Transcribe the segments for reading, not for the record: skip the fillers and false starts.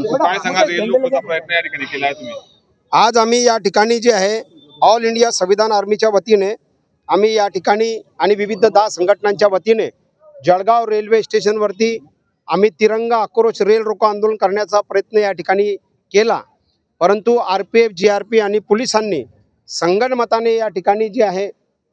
काय सांगा रेल रोकोचा प्रयत्न या ठिकाणी केला आहे तुम्ही? आज आम्ही या ठिकाणी जे आहे ऑल इंडिया संविधान आर्मीच्या वतीने आम्ही या ठिकाणी आणि विविध 10 संघटनांच्या वतीने जळगाव रेल्वे स्टेशनवरती आम्ही तिरंगा आक्रोश रेल रोको आंदोलन करण्याचा प्रयत्न या ठिकाणी केला, परंतु RPF, GRP आणि पोलिसांनी संगनमताने या ठिकाणी जे आहे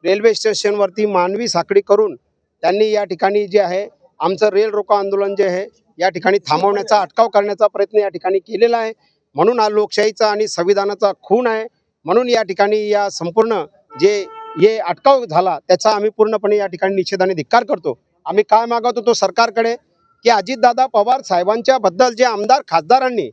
रेल्वे स्टेशनवरती मानवी साखळी करून त्यांनी या ठिकाणी जे आहे आमचं रेल रोको आंदोलन जे आहे या ठिकाणी थांबवण्याचा, अटकाव करण्याचा प्रयत्न या ठिकाणी केलेला आहे. म्हणून हा लोकशाहीचा आणि संविधानाचा खून आहे. म्हणून या ठिकाणी या संपूर्ण जे अटकाव झाला त्याचा आम्ही पूर्णपणे या ठिकाणी निषेधाने धिक्कार करतो. आम्ही काय मागवतो तो सरकारकडे की अजितदादा पवार साहेबांच्या बद्दल जे आमदार खासदारांनी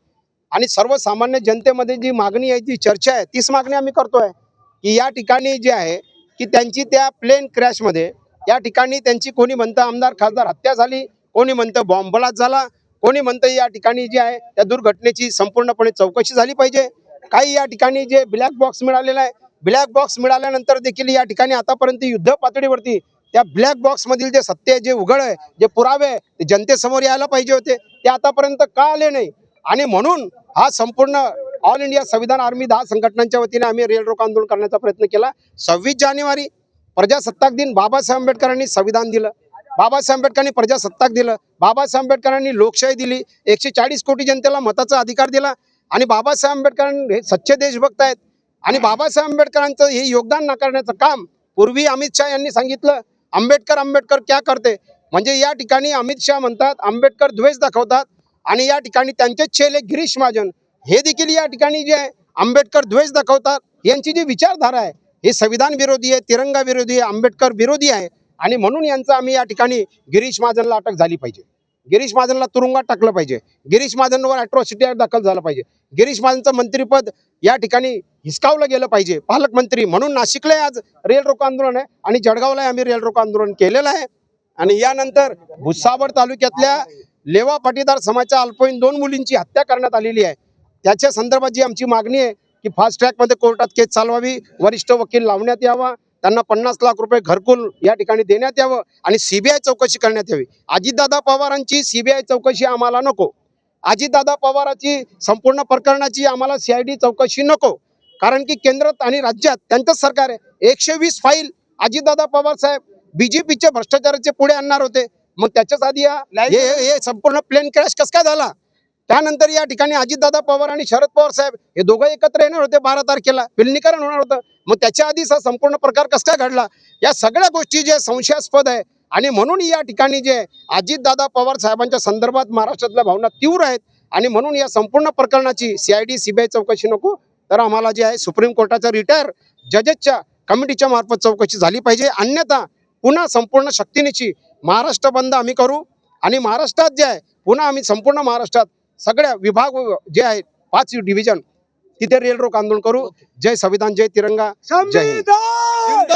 आणि सर्वसामान्य जनतेमध्ये जी मागणी आहे, जी चर्चा आहे, तीच मागणी आम्ही करतोय की या ठिकाणी जे आहे की त्यांची त्या प्लेन क्रॅशमध्ये या ठिकाणी त्यांची कोणी म्हणतं आमदार खासदार हत्या झाली, कोणी म्हणतं बॉम्ब ब्लास्ट झाला, कोणी म्हणतं या ठिकाणी जे आहे त्या दुर्घटनेची संपूर्णपणे चौकशी झाली पाहिजे. काही या ठिकाणी जे ब्लॅक बॉक्स मिळालेला आहे, ब्लॅक बॉक्स मिळाल्यानंतर देखील या ठिकाणी आतापर्यंत युद्ध पातळीवरती त्या ब्लॅक बॉक्स मधील जे सत्य आहे, जे उघड आहे, जे पुरावे आहे, ते जनतेसमोर यायला पाहिजे होते, ते आतापर्यंत का आले नाही. आणि म्हणून हा संपूर्ण ऑल इंडिया संविधान आर्मी 10 संघटनांच्या वतीने आम्ही रेल रोको आंदोलन करण्याचा प्रयत्न केला. 26 जानेवारी प्रजासत्ताक दिन बाबासाहेब आंबेडकरांनी संविधान दिलं, बाबासाहेब आंबेडकरांनी प्रजासत्ताक दिलं, बाबासाहेब आंबेडकरांनी लोकशाही दिली, 140 कोटी जनतेला मताचा अधिकार दिला. आणि बाबासाहेब आंबेडकर हे सच्चे देशभक्त आहेत. आणि बाबासाहेब आंबेडकरांचं हे योगदान नाकारण्याचं काम पूर्वी अमित शाह यांनी सांगितलं, आंबेडकर क्या करते, म्हणजे या ठिकाणी अमित शाह म्हणतात आंबेडकर द्वेष दाखवतात. आणि या ठिकाणी त्यांचे चेले गिरीश महाजन हे देखील या ठिकाणी जे आहे आंबेडकर द्वेष दाखवतात. यांची जी विचारधारा आहे हे संविधान विरोधी आहे, तिरंगा विरोधी आहे, आंबेडकर विरोधी आहे. आणि म्हणून यांचं आम्ही या ठिकाणी गिरीश महाजनला अटक झाली पाहिजे, गिरीश महाजनला तुरुंगात टाकलं पाहिजे, गिरीश महाजनवर अॅट्रॉसिटी ॲक्ट दाखल झालं पाहिजे, गिरीश महाजनचं मंत्रिपद या ठिकाणी हिसकावलं गेलं पाहिजे, पालकमंत्री म्हणून. नाशिकला आज रेल रोको आंदोलन आहे आणि जळगावला आम्ही रेल रोको आंदोलन केलेलं आहे. आणि यानंतर भुसावळ तालुक्यातल्या लेवा पाटीदार समाजाच्या अल्पवयीन 2 मुलींची हत्या करण्यात आलेली आहे. त्याच्या संदर्भात जी आमची मागणी आहे की फास्ट ट्रॅकमध्ये कोर्टात केस चालवावी, वरिष्ठ वकील लावण्यात यावा, त्यांना 50 लाख रुपये घरकुल या ठिकाणी देण्यात यावं आणि CBI चौकशी करण्यात यावी. अजितदादा पवारांची CBI चौकशी आम्हाला नको, अजितदादा पवारांची संपूर्ण प्रकरणाची आम्हाला CID चौकशी नको. कारण की केंद्रात आणि राज्यात त्यांचंच सरकार आहे. 120 फाईल अजितदादा पवार साहेब BJPचे भ्रष्टाचाराचे पुढे आणणार होते. मग त्याच्याच आधी हे संपूर्ण प्लेन क्रॅश कसं काय झाला. त्यानंतर या ठिकाणी अजितदादा पवार आणि शरद पवार साहेब हे दोघं एकत्र येणार होते, 12 तारखेला विलिनीकरण होणार होतं. मग त्याच्या आधीच हा संपूर्ण प्रकार कसा काय घडला. या सगळ्या गोष्टी जे संशयास्पद आहे. आणि म्हणून या ठिकाणी जे अजितदादा पवार साहेबांच्या संदर्भात महाराष्ट्रातल्या भावना तीव्र आहेत. आणि म्हणून या संपूर्ण प्रकरणाची CID CBI चौकशी नको, तर आम्हाला जे आहे सुप्रीम कोर्टाच्या रिटायर जजेसच्या कमिटीच्या मार्फत चौकशी झाली पाहिजे. अन्यथा पुन्हा संपूर्ण शक्तीनिशी महाराष्ट्र बंद आम्ही करू. आणि महाराष्ट्रात जे आहे पुन्हा आम्ही संपूर्ण महाराष्ट्रात सगळ्या विभाग जे आहे 5 डिव्हिजन तिथे रेल रोको आंदोलन करू. जय संविधान, जय तिरंगा, जय हिंद.